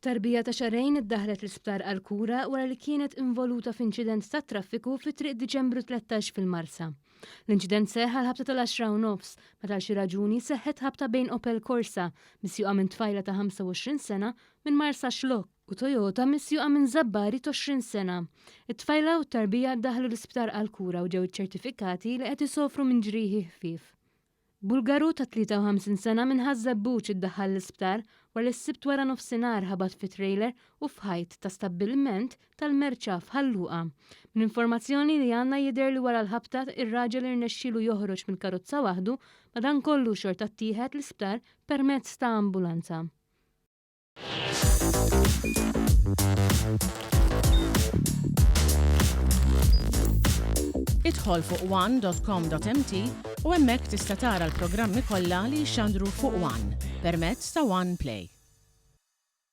Tarbija ta' xarejn iddaħlet l-isptar għal-kura wara li kienet involuta f'inċident ta' traffiku fi triq Diċembru 13 fil-Marsa. L-inċident seħħ għal-ħabta tal-10 meta xi raġuni seħħet ħabta bejn Opel Corsa misjuqa minn tfajla ta' 25 sena minn Marsa Xlok u Toyota misjuqa minn Zabbari 20 sena. It-tfajla u t-tarbija ddaħlu l-isptar għal-kura u ġew iċ-ċertifikati li qed isofru minn ġrieħi ħfief. Bulgaru ta' 53 sena minn Ħażabbuċ iddaħħal l-isptar wara s-sibt wara nofsinhar ħabat fi trailer u f'ħajt ta' stabbiliment tal-merċa f'Ħalluqa. Min informazzjoni li għandna jidher li wara l-ħabta ir-raġel irnexxielu joħroġ mill-karozza waħdu madankollu xorta ttieħed l-isptar permezz ta' ambulanza. Idħol fuq one.com.mt u hemmhekk tista' tara l-programmi kollha li jxandru fuq One permezz ta' One Play.